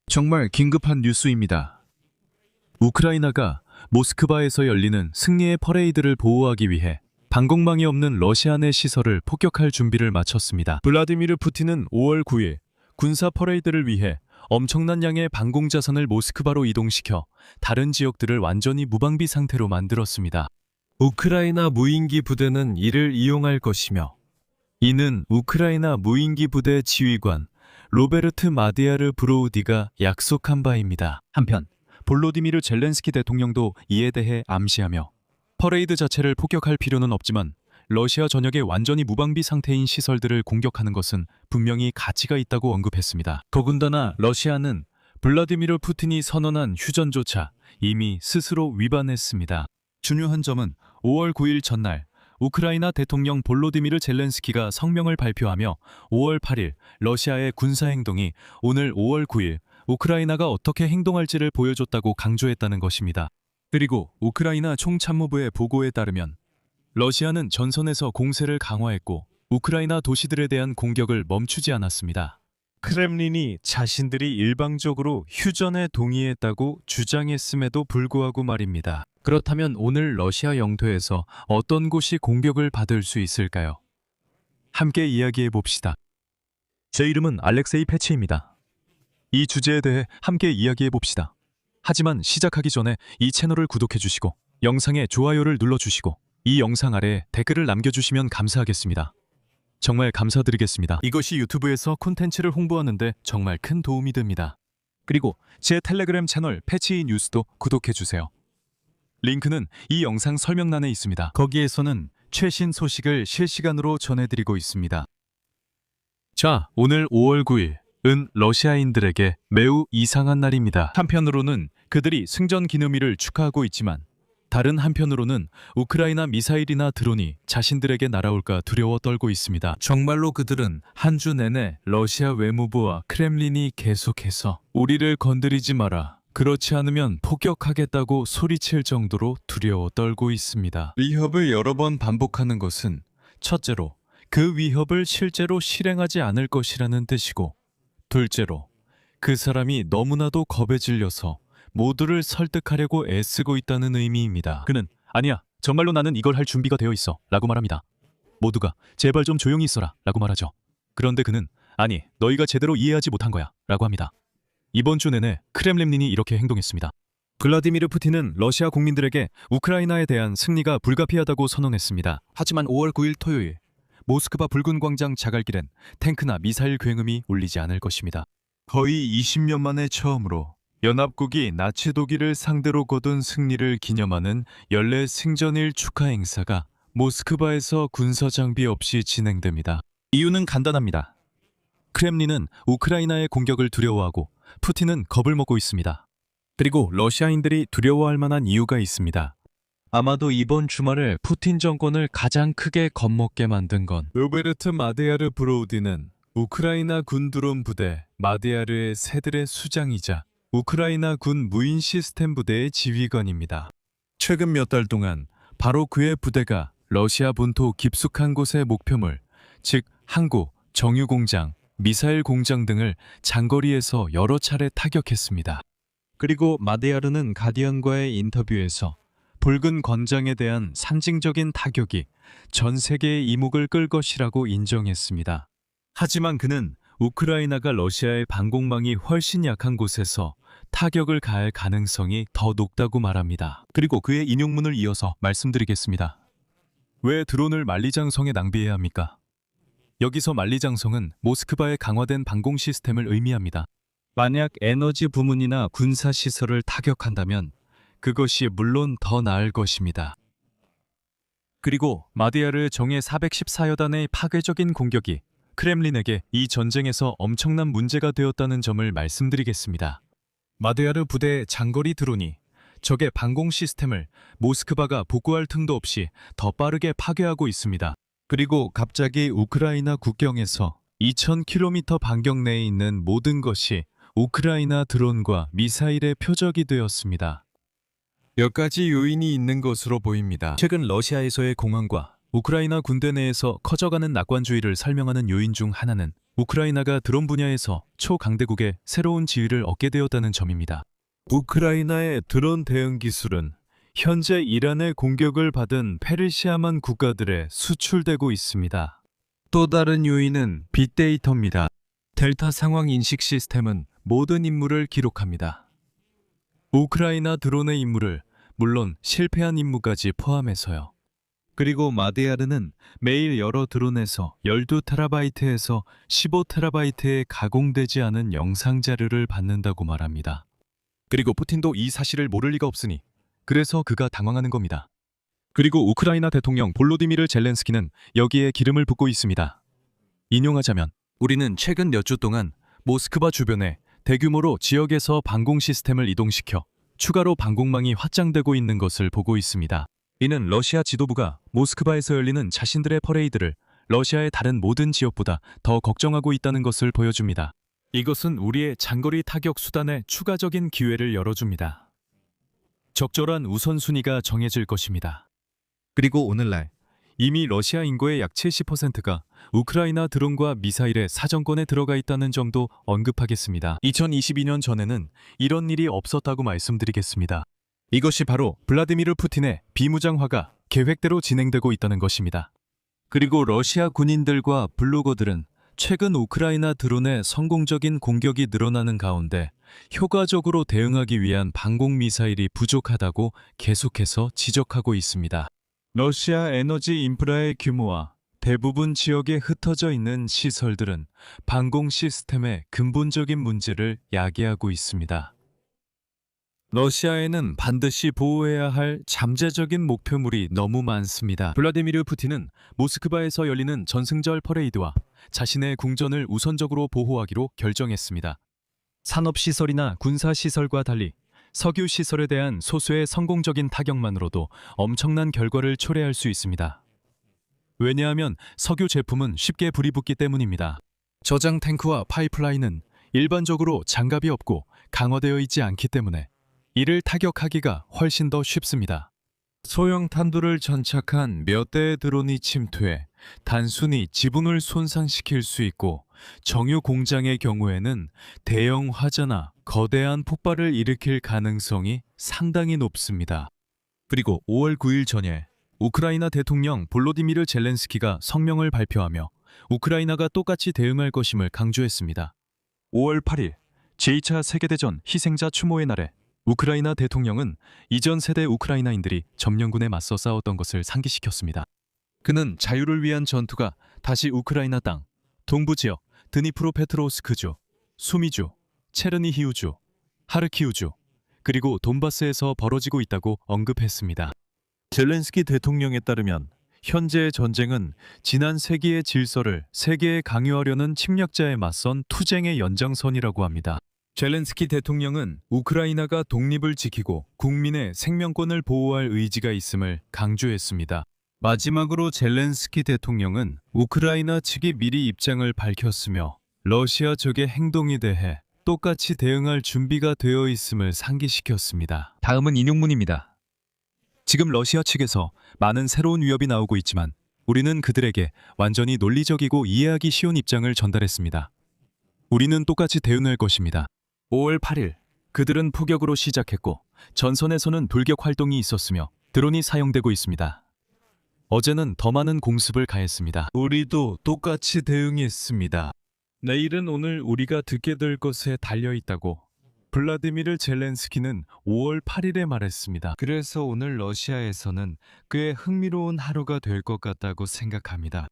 정말 긴급한 뉴스입니다. 우크라이나가 모스크바에서 열리는 승리의 퍼레이드를 보호하기 위해 방공망이 없는 러시아 내 시설을 폭격할 준비를 마쳤습니다. 블라디미르 푸틴은 5월 9일 군사 퍼레이드를 위해 엄청난 양의 방공자산을 모스크바로 이동시켜 다른 지역들을 완전히 무방비 상태로 만들었습니다. 우크라이나 무인기 부대는 이를 이용할 것이며, 이는 우크라이나 무인기 부대 지휘관 로베르트 마디아르 브로우디가 약속한 바입니다. 한편 볼로디미르 젤렌스키 대통령도 이에 대해 암시하며 퍼레이드 자체를 폭격할 필요는 없지만 러시아 전역의 완전히 무방비 상태인 시설들을 공격하는 것은 분명히 가치가 있다고 언급했습니다. 더군다나 러시아는 블라디미르 푸틴이 선언한 휴전조차 이미 스스로 위반했습니다. 중요한 점은 5월 9일 전날 우크라이나 대통령 볼로디미르 젤렌스키가 성명을 발표하며 5월 8일 러시아의 군사행동이 오늘 5월 9일 우크라이나가 어떻게 행동할지를 보여줬다고 강조했다는 것입니다. 그리고 우크라이나 총참모부의 보고에 따르면 러시아는 전선에서 공세를 강화했고 우크라이나 도시들에 대한 공격을 멈추지 않았습니다. 크렘린이 자신들이 일방적으로 휴전에 동의했다고 주장했음에도 불구하고 말입니다. 그렇다면 오늘 러시아 영토에서 어떤 곳이 공격을 받을 수 있을까요? 함께 이야기해 봅시다. 제 이름은 알렉세이 패치입니다. 이 주제에 대해 함께 이야기해 봅시다. 하지만 시작하기 전에 이 채널을 구독해 주시고 영상에 좋아요를 눌러 주시고 이 영상 아래에 댓글을 남겨주시면 감사하겠습니다. 정말 감사드리겠습니다. 이것이 유튜브에서 콘텐츠를 홍보하는데 정말 큰 도움이 됩니다. 그리고 제 텔레그램 채널 패치 뉴스도 구독해 주세요. 링크는 이 영상 설명란에 있습니다. 거기에서는 최신 소식을 실시간으로 전해드리고 있습니다. 자, 오늘 5월 9일은 러시아인들에게 매우 이상한 날입니다. 한편으로는 그들이 승전 기념일을 축하하고 있지만 다른 한편으로는 우크라이나 미사일이나 드론이 자신들에게 날아올까 두려워 떨고 있습니다. 정말로 그들은 한 주 내내 러시아 외무부와 크렘린이 계속해서 우리를 건드리지 마라, 그렇지 않으면 폭격하겠다고 소리칠 정도로 두려워 떨고 있습니다. 위협을 여러 번 반복하는 것은 첫째로 그 위협을 실제로 실행하지 않을 것이라는 뜻이고, 둘째로 그 사람이 너무나도 겁에 질려서 모두를 설득하려고 애쓰고 있다는 의미입니다. 그는 아니야, 정말로 나는 이걸 할 준비가 되어 있어 라고 말합니다. 모두가 제발 좀 조용히 있어라 라고 말하죠. 그런데 그는 아니, 너희가 제대로 이해하지 못한 거야 라고 합니다. 이번 주 내내 크렘린이 이렇게 행동했습니다. 블라디미르 푸틴은 러시아 국민들에게 우크라이나에 대한 승리가 불가피하다고 선언했습니다. 하지만 5월 9일 토요일 모스크바 붉은 광장 자갈길엔 탱크나 미사일 굉음이 울리지 않을 것입니다. 거의 20년 만에 처음으로 연합국이 나치 독일을 상대로 거둔 승리를 기념하는 연례 승전일 축하 행사가 모스크바에서 군사 장비 없이 진행됩니다. 이유는 간단합니다. 크렘린은 우크라이나의 공격을 두려워하고 푸틴은 겁을 먹고 있습니다. 그리고 러시아인들이 두려워할 만한 이유가 있습니다. 아마도 이번 주말에 푸틴 정권을 가장 크게 겁먹게 만든 건 로베르트 마디아르 브로우디는 우크라이나 군 드론 부대 마디아르의 새들의 수장이자 우크라이나 군 무인 시스템 부대의 지휘관입니다. 최근 몇 달 동안 바로 그의 부대가 러시아 본토 깊숙한 곳의 목표물, 즉 항구, 정유 공장, 미사일 공장 등을 장거리에서 여러 차례 타격했습니다. 그리고 마디아르는 가디언과의 인터뷰에서 붉은 권장에 대한 상징적인 타격이 전 세계의 이목을 끌 것이라고 인정했습니다. 하지만 그는 우크라이나가 러시아의 방공망이 훨씬 약한 곳에서 타격을 가할 가능성이 더 높다고 말합니다. 그리고 그의 인용문을 이어서 말씀드리겠습니다. 왜 드론을 만리장성에 낭비해야 합니까? 여기서 만리장성은 모스크바의 강화된 방공 시스템을 의미합니다. 만약 에너지 부문이나 군사시설을 타격한다면 그것이 물론 더 나을 것입니다. 그리고 마디아르 정예 414여단의 파괴적인 공격이 크렘린에게 이 전쟁에서 엄청난 문제가 되었다는 점을 말씀드리겠습니다. 마디아르 부대의 장거리 드론이 적의 방공 시스템을 모스크바가 복구할 틈도 없이 더 빠르게 파괴하고 있습니다. 그리고 갑자기 우크라이나 국경에서 2000km 반경 내에 있는 모든 것이 우크라이나 드론과 미사일의 표적이 되었습니다. 몇 가지 요인이 있는 것으로 보입니다. 최근 러시아에서의 공황과 우크라이나 군대 내에서 커져가는 낙관주의를 설명하는 요인 중 하나는 우크라이나가 드론 분야에서 초강대국의 새로운 지위를 얻게 되었다는 점입니다. 우크라이나의 드론 대응 기술은 현재 이란의 공격을 받은 페르시아만 국가들에 수출되고 있습니다. 또 다른 요인은 빅데이터입니다. 델타 상황 인식 시스템은 모든 임무를 기록합니다. 우크라이나 드론의 임무를 물론 실패한 임무까지 포함해서요. 그리고 마디아르는 매일 여러 드론에서 12TB에서 15TB에 가공되지 않은 영상 자료를 받는다고 말합니다. 그리고 푸틴도 이 사실을 모를 리가 없으니 그래서 그가 당황하는 겁니다. 그리고 우크라이나 대통령 볼로디미르 젤렌스키는 여기에 기름을 붓고 있습니다. 인용하자면 우리는 최근 몇 주 동안 모스크바 주변에 대규모로 지역에서 방공 시스템을 이동시켜 추가로 방공망이 확장되고 있는 것을 보고 있습니다. 이는 러시아 지도부가 모스크바에서 열리는 자신들의 퍼레이드를 러시아의 다른 모든 지역보다 더 걱정하고 있다는 것을 보여줍니다. 이것은 우리의 장거리 타격 수단에 추가적인 기회를 열어줍니다. 적절한 우선순위가 정해질 것입니다. 그리고 오늘날 이미 러시아 인구의 약 70%가 우크라이나 드론과 미사일의 사정권에 들어가 있다는 점도 언급하겠습니다. 2022년 전에는 이런 일이 없었다고 말씀드리겠습니다. 이것이 바로 블라디미르 푸틴의 비무장화가 계획대로 진행되고 있다는 것입니다. 그리고 러시아 군인들과 블로거들은 최근 우크라이나 드론의 성공적인 공격이 늘어나는 가운데 효과적으로 대응하기 위한 방공 미사일이 부족하다고 계속해서 지적하고 있습니다. 러시아 에너지 인프라의 규모와 대부분 지역에 흩어져 있는 시설들은 방공 시스템의 근본적인 문제를 야기하고 있습니다. 러시아에는 반드시 보호해야 할 잠재적인 목표물이 너무 많습니다. 블라디미르 푸틴은 모스크바에서 열리는 전승절 퍼레이드와 자신의 궁전을 우선적으로 보호하기로 결정했습니다. 산업시설이나 군사시설과 달리 석유시설에 대한 소수의 성공적인 타격만으로도 엄청난 결과를 초래할 수 있습니다. 왜냐하면 석유 제품은 쉽게 불이 붙기 때문입니다. 저장 탱크와 파이프라인은 일반적으로 장갑이 없고 강화되어 있지 않기 때문에 이를 타격하기가 훨씬 더 쉽습니다. 소형 탄두를 전착한 몇 대의 드론이 침투해 단순히 지붕을 손상시킬 수 있고 정유 공장의 경우에는 대형 화재나 거대한 폭발을 일으킬 가능성이 상당히 높습니다. 그리고 5월 9일 전에 우크라이나 대통령 볼로디미르 젤렌스키가 성명을 발표하며 우크라이나가 똑같이 대응할 것임을 강조했습니다. 5월 8일 제2차 세계대전 희생자 추모의 날에 우크라이나 대통령은 이전 세대 우크라이나인들이 점령군에 맞서 싸웠던 것을 상기시켰습니다. 그는 자유를 위한 전투가 다시 우크라이나 땅, 동부 지역, 드니프로페트로우스크주, 수미주, 체르니히우주, 하르키우주, 그리고 돈바스에서 벌어지고 있다고 언급했습니다. 젤렌스키 대통령에 따르면 현재의 전쟁은 지난 세기의 질서를 세계에 강요하려는 침략자에 맞선 투쟁의 연장선이라고 합니다. 젤렌스키 대통령은 우크라이나가 독립을 지키고 국민의 생명권을 보호할 의지가 있음을 강조했습니다. 마지막으로 젤렌스키 대통령은 우크라이나 측이 미리 입장을 밝혔으며 러시아 적의 행동에 대해 똑같이 대응할 준비가 되어 있음을 상기시켰습니다. 다음은 인용문입니다. 지금 러시아 측에서 많은 새로운 위협이 나오고 있지만 우리는 그들에게 완전히 논리적이고 이해하기 쉬운 입장을 전달했습니다. 우리는 똑같이 대응할 것입니다. 5월 8일 그들은 포격으로 시작했고 전선에서는 돌격 활동이 있었으며 드론이 사용되고 있습니다. 어제는 더 많은 공습을 가했습니다. 우리도 똑같이 대응했습니다. 내일은 오늘 우리가 듣게 될 것에 달려있다고 블라디미르 젤렌스키는 5월 8일에 말했습니다. 그래서 오늘 러시아에서는 꽤 흥미로운 하루가 될 것 같다고 생각합니다.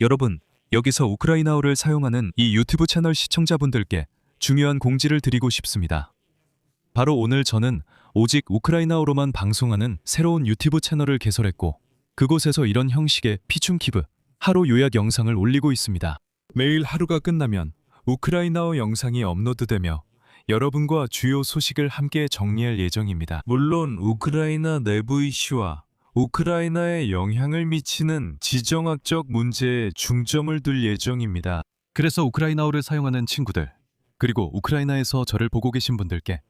여러분, 여기서 우크라이나어를 사용하는 이 유튜브 채널 시청자분들께 중요한 공지를 드리고 싶습니다. 바로 오늘 저는 오직 우크라이나어로만 방송하는 새로운 유튜브 채널을 개설했고 그곳에서 이런 형식의 피춤키브 하루 요약 영상을 올리고 있습니다. 매일 하루가 끝나면 우크라이나어 영상이 업로드되며 여러분과 주요 소식을 함께 정리할 예정입니다. 물론 우크라이나 내부 이슈와 우크라이나에 영향을 미치는 지정학적 문제에 중점을 둘 예정입니다. 그래서 우크라이나어를 사용하는 친구들, 그리고 우크라이나에서 저를 보고 계신 분들께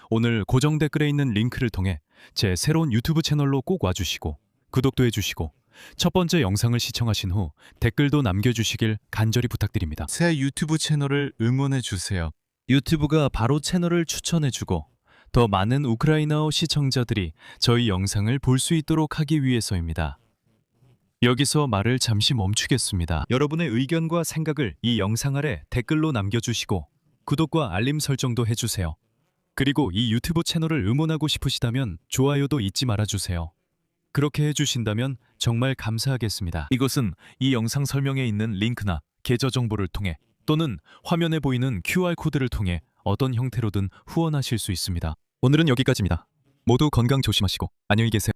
오늘 고정 댓글에 있는 링크를 통해 제 새로운 유튜브 채널로 꼭 와주시고 구독도 해주시고 첫 번째 영상을 시청하신 후 댓글도 남겨주시길 간절히 부탁드립니다. 새 유튜브 채널을 응원해 주세요. 유튜브가 바로 채널을 추천해주고 더 많은 우크라이나어 시청자들이 저희 영상을 볼 수 있도록 하기 위해서입니다. 여기서 말을 잠시 멈추겠습니다. 여러분의 의견과 생각을 이 영상 아래 댓글로 남겨주시고 구독과 알림 설정도 해주세요. 그리고 이 유튜브 채널을 응원하고 싶으시다면 좋아요도 잊지 말아주세요. 그렇게 해주신다면 정말 감사하겠습니다. 이것은 이 영상 설명에 있는 링크나 계좌 정보를 통해 또는 화면에 보이는 QR코드를 통해 어떤 형태로든 후원하실 수 있습니다. 오늘은 여기까지입니다. 모두 건강 조심하시고 안녕히 계세요.